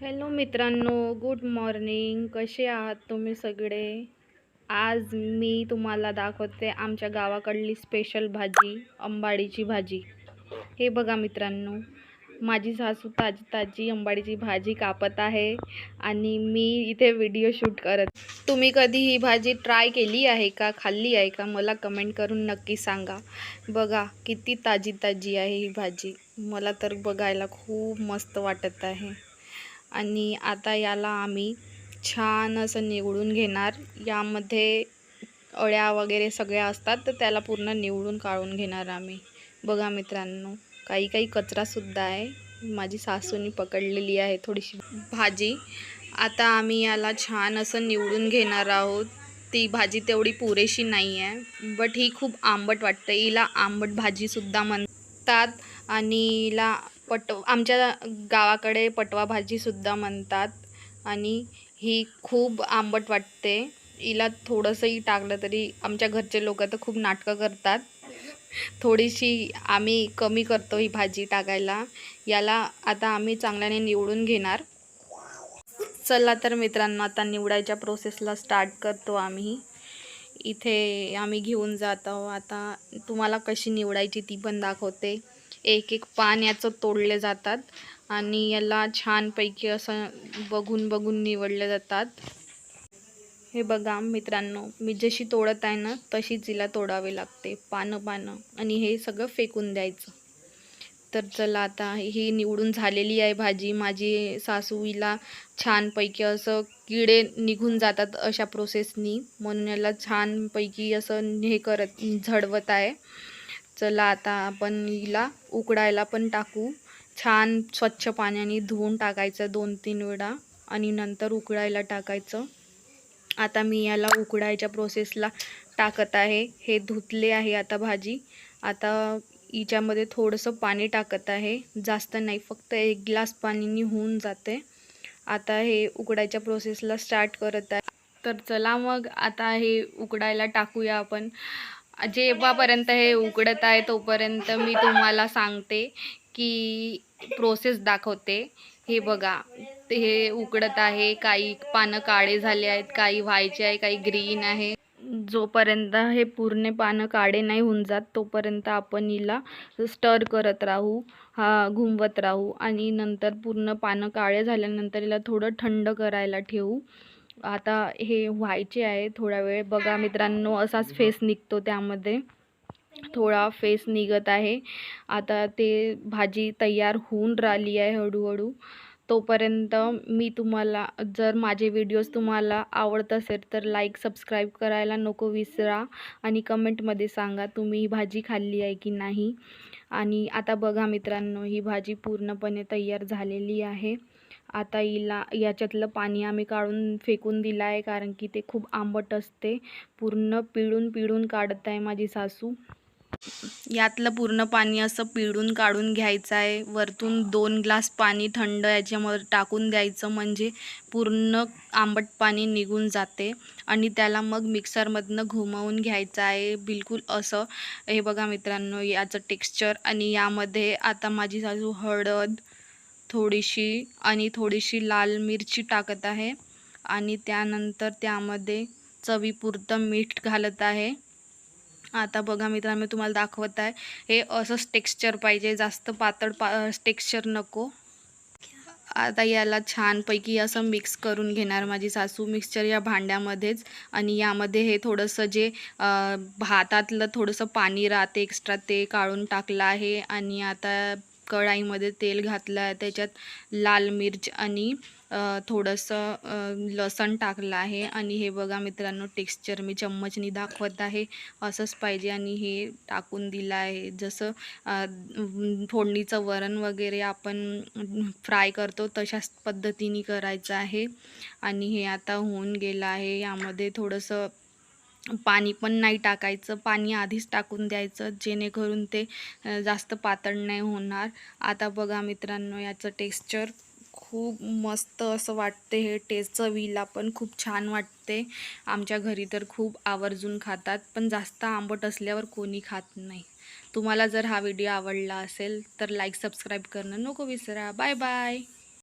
Hello मित्रांनो, good morning. कसे आहात तुम्ही सगळे? आज मी तुम्हाला दाखवते आमच्या गावाकडली स्पेशल भाजी, अंबाडीची भाजी. हे बघा मित्रांनो, माझी सासू ताजी ताजी अंबाडीची भाजी कापत आहे आणि मी इथे व्हिडिओ शूट करत. तुम्ही कधी ही भाजी ट्राय केली आहे का, खाल्ली आहे का? मला कमेंट करून नक्की सांगा. बघा किती ताजी ताजी आहे ही भाजी. मला तर बघायला खूप मस्त वाटत आहे. आणि आता याला आम्ही छान असं निवडून घेणार. यामध्ये अळ्या वगैरे सगळ्या असतात, तर त्याला पूर्ण निवडून काढून घेणार आम्ही. बघा मित्रांनो, काही काही कचरासुद्धा आहे. माझी सासूनी पकडलेली आहे थोडीशी भाजी. आता आम्ही याला छान असं निवडून घेणार आहोत. ती भाजी तेवढी पुरेशी नाही आहे, बट ही खूप आंबट वाटते. हिला आंबट भाजीसुद्धा म्हणतात आणि हिला आमच्या गावाकडे पटवा भाजीसुद्धा म्हणतात. आणि ही खूप आंबट वाटते. हिला थोडंसंही टाकलं तरी आमच्या घरचे लोक तर खूप नाटकं करतात. थोडीशी आम्ही कमी करतो ही भाजी टाकायला. याला आता आम्ही चांगल्याने निवडून घेणार. चला तर मित्रांनो, आता निवडायच्या प्रोसेसला स्टार्ट करतो आम्ही. इथे आम्ही घेऊन जात आहोत. आता तुम्हाला कशी निवडायची ती पण दाखवते. एक एक पान याचं तोडले जातात आणि याला छानपैकी असं बघून बघून निवडले जातात. हे बघा मित्रांनो, मी जशी तोडत आहे ना तशीच हिला तोडावी लागते, पानं पानं, आणि हे सगळं फेकून द्यायचं. तर चला, आता ही निवडून झालेली आहे भाजी. माझी सासू हिला छानपैकी असं किडे निघून जातात अशा प्रोसेसनी, म्हणून याला छानपैकी असं हे करत झडवत आहे. चला, आता आपण हिला उकडायला पण टाकू. छान स्वच्छ पाण्याने धुवून टाकायचं 2-3 वेळा आणि नंतर उकडायला टाकायचं. आता मी याला उकडायच्या प्रोसेसला टाकत आहे. हे धुतले आहे आता भाजी. आता हिच्यामध्ये थोडंसं पाणी टाकत आहे, जास्त नाही, फक्त 1 ग्लास पाणीनी होऊन जाते. आता हे उकडायच्या प्रोसेसला स्टार्ट करत आहे. तर चला मग आता हे उकडायला टाकूया आपण. जेव्हापर्यंत हे उकडत आहे तोपर्यंत मी तुम्हाला सांगते की प्रोसेस दाखवते. हे बघा, ते हे उकडत आहे. काही पानं काळे झाले आहेत, काही व्हायचे आहे, काही ग्रीन आहे. जोपर्यंत हे पूर्ण पानं काळे नाही होऊन जात तोपर्यंत आपण हिला स्टर करत राहू, घुमवत राहू. आणि नंतर पूर्ण पानं काळे झाल्यानंतर हिला थोडं थंड करायला ठेवू. आता हे व्हायचे आहे थोडा वेळ. बघा मित्रांनो, असाच फेस निघतो, त्यामध्ये थोडा फेस निघत आहे. आता ते भाजी तयार होऊन राहिली आहे हळूहळू. तोपर्यंत मी तुम्हाला, जर माझे व्हिडिओज तुम्हाला आवडत असेल तर लाईक सबस्क्राईब करायला नको विसरा. आणि कमेंटमध्ये सांगा तुम्ही ही भाजी खाल्ली आहे की नाही. आणि आता बघा मित्रांनो, ही भाजी पूर्णपणे तयार झालेली आहे. आता हिला याच्यातलं पाणी आम्ही काढून फेकून दिलं आहे, कारण की ते खूप आंबट असते. पूर्ण पिळून पिळून काढत आहे माझी सासू. यातलं पूर्ण पाणी असं पिळून काढून घ्यायचं आहे. वरतून 2 ग्लास पाणी थंड याच्यामध्ये टाकून द्यायचं, म्हणजे पूर्ण आंबट पाणी निघून जाते. आणि त्याला मग मिक्सरमधनं घुमवून घ्यायचं आहे बिलकुल असं. हे बघा मित्रांनो, याचं टेक्स्चर. आणि यामध्ये आता माझी सासू हळद थोडीशी आणि थोडीशी लाल मिरची टाकत आहे. आणि त्यानंतर त्यामध्ये चवीपुरतं मीठ घालत आहे. आता बघा मित्रांनो, मी तुम्हाला दाखवत आहे. हे असंच टेक्स्चर पाहिजे, जास्त पातळ टेक्स्चर नको. आता याला छानपैकी असं मिक्स करून घेणार माझी सासू, मिक्सचर या भांड्यामध्येच. आणि यामध्ये हे थोडंसं जे भातातलं थोडंसं पाणी राहते एक्स्ट्रा, ते काढून टाकलं आहे. आणि आता कढाईमध्ये तेल घातलं आहे, त्याच्यात लाल मिर्च आणि थोडंसं लसण टाकलं आहे. आणि हे बघा मित्रांनो, टेक्स्चर मी चम्मचनी दाखवत आहे, असंच पाहिजे. आणि हे टाकून दिलं आहे. जसं फोडणीचं वरण वगैरे आपण फ्राय करतो तशाच पद्धतीने करायचं आहे. आणि हे आता होऊन गेलं आहे. यामध्ये थोडंसं पाणी पण नाही टाकायचं, पाणी आधीच टाकून द्यायचं, जेणेकरून ते जास्त पातळ नाही होणार. आता बघा मित्रांनो, याचं टेक्स्चर खूप मस्त असं वाटते. हे टेस्ट चवीला पण खूप छान वाटते. आमच्या घरी तर खूप आवर्जून खातात, पण जास्त आंबट असल्यावर कोणी खात नाही. तुम्हाला जर हा व्हिडिओ आवडला असेल तर लाईक सबस्क्राईब करणं नको विसरा. Bye bye.